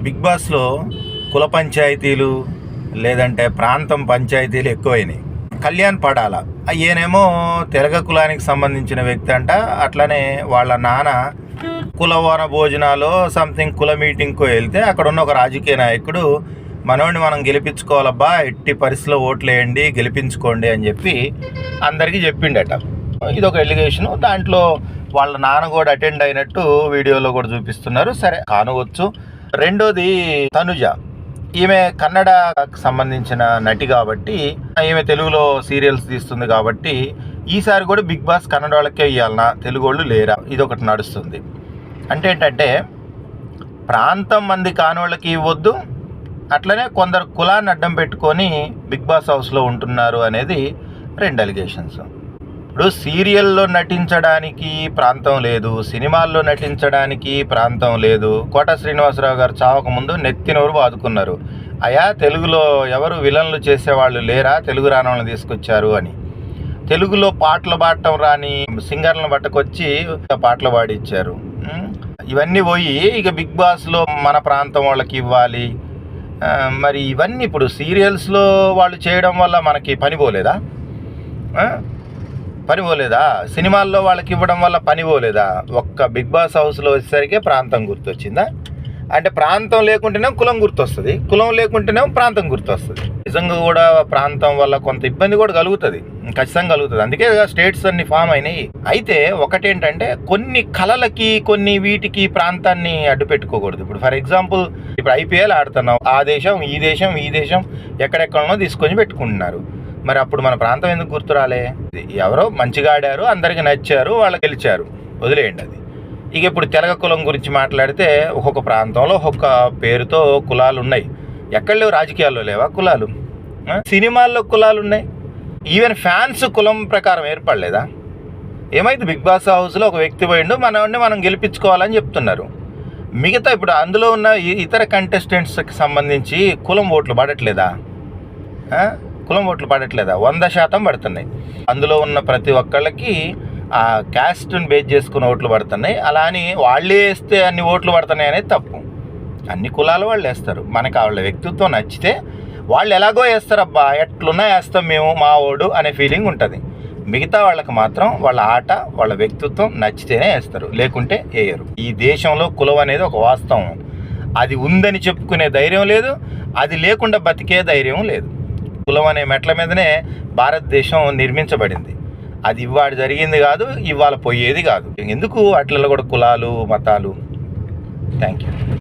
Big బాస్లో కుల పంచాయతీలు లేదంటే ప్రాంతం పంచాయతీలు ఎక్కువైనాయి. కళ్యాణ్ పడాల ఈయనేమో తెలగ కులానికి సంబంధించిన వ్యక్తి అంట. అట్లనే వాళ్ళ నాన్న కులవన భోజనాలు సంథింగ్ కుల మీటింగ్కు వెళ్తే అక్కడ ఉన్న ఒక రాజకీయ నాయకుడు మనోడిని మనం గెలిపించుకోవాలబ్బా, ఎట్టి పరిస్థితిలో ఓట్లు వేయండి, గెలిపించుకోండి అని చెప్పి అందరికీ చెప్పిండట. ఇది ఒక ఎలిగేషను. దాంట్లో వాళ్ళ నాన్న కూడా అటెండ్ అయినట్టు వీడియోలో కూడా చూపిస్తున్నారు. సరే కానవచ్చు. రెండోది తనుజ, ఈమె కన్నడకు సంబంధించిన నటి కాబట్టి, ఈమె తెలుగులో సీరియల్స్ తీస్తుంది కాబట్టి ఈసారి కూడా బిగ్ బాస్ కన్నడ వాళ్ళకే ఇవ్వాలనా, తెలుగు వాళ్ళు లేరా, ఇది ఒకటి నడుస్తుంది. అంటే ఏంటంటే ప్రాంతం మంది కాని వాళ్ళకి ఇవ్వద్దు, అట్లనే కొందరు కులాన్ని అడ్డం పెట్టుకొని బిగ్ బాస్ హౌస్లో ఉంటున్నారు అనేది రెండు అలిగేషన్స్. ఇప్పుడు సీరియల్లో నటించడానికి ప్రాంతం లేదు, సినిమాల్లో నటించడానికి ప్రాంతం లేదు. కోట శ్రీనివాసరావు గారు చావకముందు నెత్తినోరు బాదుకున్నారు, అయా తెలుగులో ఎవరు విలన్లు చేసేవాళ్ళు లేరా, తెలుగు రాని వాళ్ళని తీసుకొచ్చారు అని. తెలుగులో పాటలు పాడటం రాని సింగర్లను పట్టుకొచ్చి పాటలు పాడిచ్చారు. ఇవన్నీ పోయి ఇక బిగ్ బాస్లో మన ప్రాంతం వాళ్ళకి ఇవ్వాలి. మరి ఇవన్నీ ఇప్పుడు సీరియల్స్లో వాళ్ళు చేయడం వల్ల మనకి పని పోలేదా? పని పోలేదా? సినిమాల్లో వాళ్ళకి ఇవ్వడం వల్ల పని పోలేదా? ఒక్క బిగ్ బాస్ హౌస్లో వచ్చేసరికి ప్రాంతం గుర్తొచ్చిందా? అంటే ప్రాంతం లేకుంటేనే కులం గుర్తొస్తుంది, కులం లేకుంటేనే ప్రాంతం గుర్తొస్తుంది. నిజంగా కూడా ప్రాంతం వల్ల కొంత ఇబ్బంది కూడా కలుగుతుంది, ఖచ్చితంగా కలుగుతుంది. అందుకే స్టేట్స్ అన్ని ఫామ్ అయినాయి. అయితే ఒకటేంటంటే కొన్ని కళలకి కొన్ని వీటికి ప్రాంతాన్ని అడ్డు పెట్టుకోకూడదు. ఇప్పుడు ఫర్ ఎగ్జాంపుల్ ఇప్పుడు ఐపీఎల్ ఆడుతున్నాం, ఆ దేశం ఈ దేశం ఈ దేశం ఎక్కడెక్కడనో తీసుకొని పెట్టుకుంటున్నారు. మరి అప్పుడు మన ప్రాంతం ఎందుకు గుర్తు రాలే? ఎవరో మంచిగా ఆడారు, అందరికి నచ్చారు, వాళ్ళు గెలిచారు, వదిలేయండి అది. ఇక ఇప్పుడు తెలగ కులం గురించి మాట్లాడితే ఒక్కొక్క ప్రాంతంలో ఒక్కొక్క పేరుతో కులాలు ఉన్నాయి. ఎక్కడ లేవు? రాజకీయాల్లో లేవా కులాలు? సినిమాల్లో కులాలు ఉన్నాయి. ఈవెన్ ఫ్యాన్స్ కులం ప్రకారం ఏర్పడలేదా? ఏమైతే బిగ్ బాస్ హౌస్లో ఒక వ్యక్తి పోయిండు, మనవాడిని మనం గెలిపించుకోవాలని చెప్తున్నారు. మిగతా ఇప్పుడు అందులో ఉన్న ఇతర కంటెస్టెంట్స్కి సంబంధించి కులం ఓట్లు పడట్లేదా? కులం ఓట్లు పడట్లేదా? 100% పడుతున్నాయి. అందులో ఉన్న ప్రతి ఒక్కళ్ళకి ఆ క్యాస్ట్ని బేస్ చేసుకుని ఓట్లు పడుతున్నాయి. అలా అని వాళ్ళే వేస్తే అన్ని ఓట్లు పడుతున్నాయి అనేది తప్పు. అన్ని కులాల వాళ్ళు వేస్తారు. మనకు వాళ్ళ వ్యక్తిత్వం నచ్చితే వాళ్ళు ఎలాగో వేస్తారబ్బా, ఎట్లున్నా వేస్తాం మేము, మా ఓడు అనే ఫీలింగ్ ఉంటుంది. మిగతా వాళ్ళకి మాత్రం వాళ్ళ ఆట, వాళ్ళ వ్యక్తిత్వం నచ్చితేనే వేస్తారు, లేకుంటే వేయరు. ఈ దేశంలో కులం అనేది ఒక వాస్తవం. అది ఉందని చెప్పుకునే ధైర్యం లేదు, అది లేకుండా బతికే ధైర్యం లేదు. కులం అనే మెట్ల మీదనే భారతదేశం నిర్మించబడింది. అది ఇవాళ జరిగింది కాదు, ఇవాళ పోయేది కాదు. ఎందుకు అట్లలో కూడా కులాలు మతాలు? Thank you.